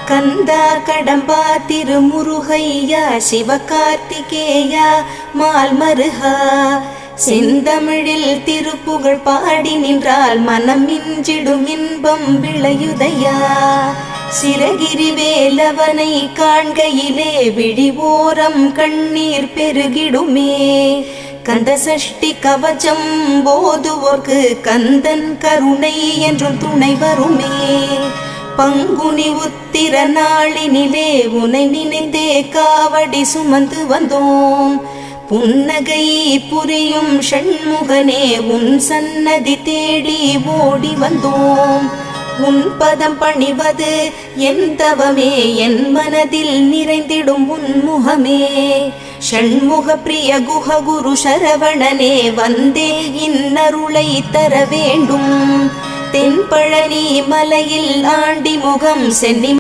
கந்தா கடம்பா திருமுருகையா சிவகார்த்திகேயா மால்மருகா செந்தமிழில் திருப்புகழ் பாடி நின்றால் மனம் மிஞ்சிடும் இன்பம் விளையுதையா. சிரகிரி வேலவனை காண்கையிலே விழிவோரம் கண்ணீர் பெருகிடுமே. கந்த சஷ்டி கவச்சம் போதுவோர்க்கு கந்தன் கருணை என்றும் துணை வருமே. பங்குனி உத்திர நாளினிலே உனை நினைந்தே காவடி சுமந்து வந்தோம். புன்னகை புரியும் ஷண்முகனே உன் சன்னதி தேடி ஓடி வந்தோம். உன் பதம் பணிவது என் தவமே, என் மனதில் நிறைந்திடும் உன்முகமே. ஷண்முக பிரிய குஹ குரு சரவணனே வந்தே இன்னருளை தர வேண்டும். தென்பழனி மலையில் ஆண்டி முகம் சென்னி